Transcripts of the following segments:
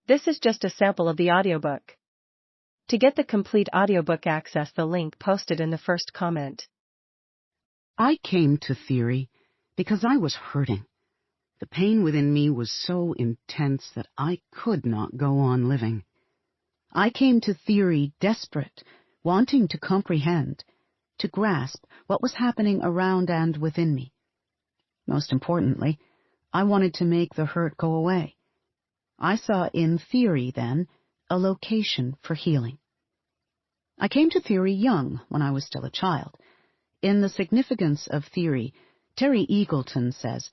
This is just a sample of the audiobook. To get the complete audiobook, access the link posted in the first comment. I came to theory because I was hurting. The pain within me was so intense that I could not go on living. I came to theory desperate, wanting to comprehend, to grasp what was happening around and within me. Most importantly, I wanted to make the hurt go away. I saw in theory, then, a location for healing. I came to theory young, when I was still a child. In The Significance of Theory, Terry Eagleton says,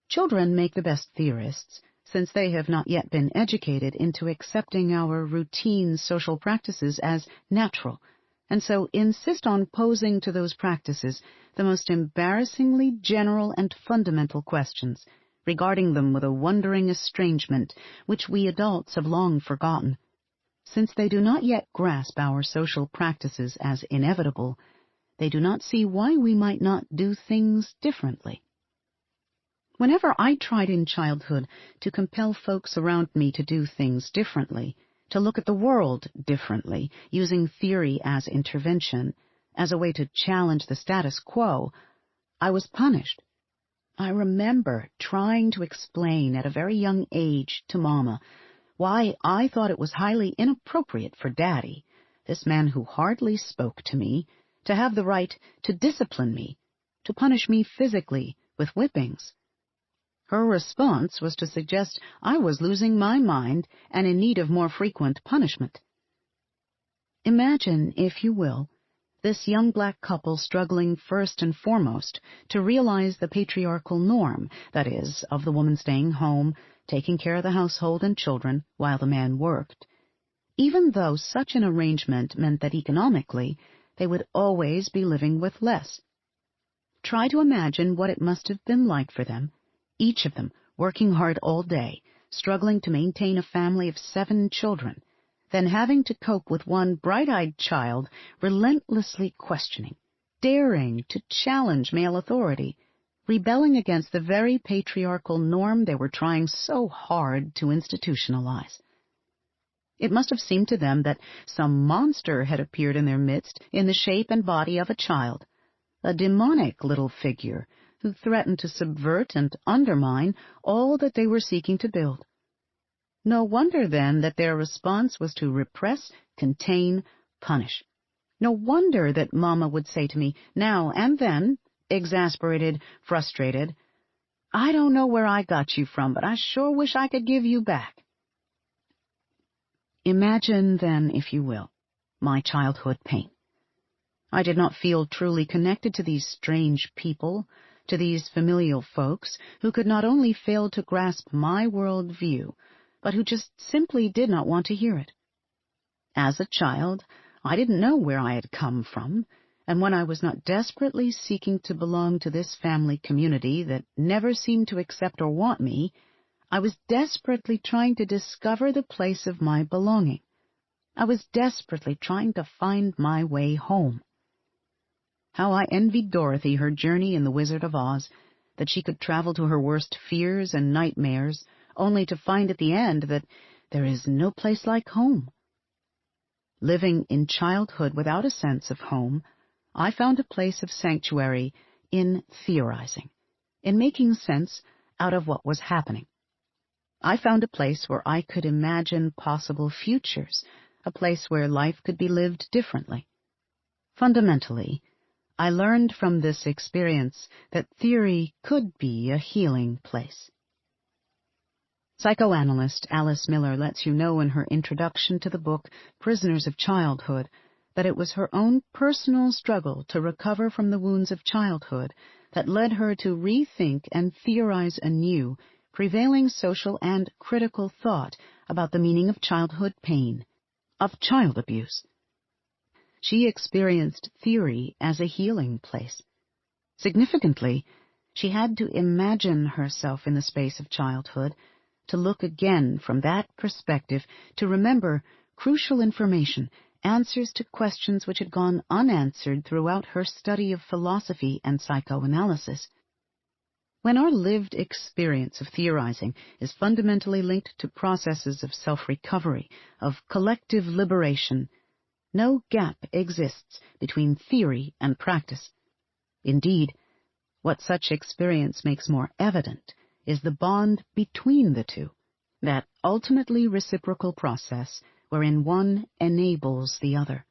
"Children make the best theorists, since they have not yet been educated into accepting our routine social practices as natural, and so insist on posing to those practices the most embarrassingly general and fundamental questions, regarding them with a wondering estrangement which we adults have long forgotten. Since they do not yet grasp our social practices as inevitable, they do not see why we might not do things differently." Whenever I tried in childhood to compel folks around me to do things differently, to look at the world differently, using theory as intervention, as a way to challenge the status quo, I was punished. I remember trying to explain at a very young age to Mama why I thought it was highly inappropriate for Daddy, this man who hardly spoke to me, to have the right to discipline me, to punish me physically with whippings. Her response was to suggest I was losing my mind and in need of more frequent punishment. Imagine, if you will, this young black couple struggling first and foremost to realize the patriarchal norm, that is, of the woman staying home, taking care of the household and children while the man worked, even though such an arrangement meant that economically they would always be living with less. Try to imagine what it must have been like for them, each of them working hard all day, struggling to maintain a family of 7 children, then having to cope with one bright-eyed child relentlessly questioning, daring to challenge male authority, rebelling against the very patriarchal norm they were trying so hard to institutionalize. It must have seemed to them that some monster had appeared in their midst in the shape and body of a child, a demonic little figure who threatened to subvert and undermine all that they were seeking to build. No wonder, then, that their response was to repress, contain, punish. No wonder that Mama would say to me now and then, exasperated, frustrated, "I don't know where I got you from, but I sure wish I could give you back." Imagine, then, if you will, my childhood pain. I did not feel truly connected to these strange people, to these familial folks who could not only fail to grasp my world view, but who just simply did not want to hear it. As a child, I didn't know where I had come from, and when I was not desperately seeking to belong to this family community that never seemed to accept or want me, I was desperately trying to discover the place of my belonging. I was desperately trying to find my way home. How I envied Dorothy her journey in The Wizard of Oz, that she could travel to her worst fears and nightmares, only to find at the end that there is no place like home. Living in childhood without a sense of home, I found a place of sanctuary in theorizing, in making sense out of what was happening. I found a place where I could imagine possible futures, a place where life could be lived differently. Fundamentally, I learned from this experience that theory could be a healing place. Psychoanalyst Alice Miller lets you know in her introduction to the book Prisoners of Childhood that it was her own personal struggle to recover from the wounds of childhood that led her to rethink and theorize anew prevailing social and critical thought about the meaning of childhood pain, of child abuse. She experienced theory as a healing place. Significantly, she had to imagine herself in the space of childhood, to look again from that perspective, to remember crucial information, answers to questions which had gone unanswered throughout her study of philosophy and psychoanalysis. When our lived experience of theorizing is fundamentally linked to processes of self-recovery, of collective liberation, no gap exists between theory and practice. Indeed, what such experience makes more evident is the bond between the two, that ultimately reciprocal process wherein one enables the other.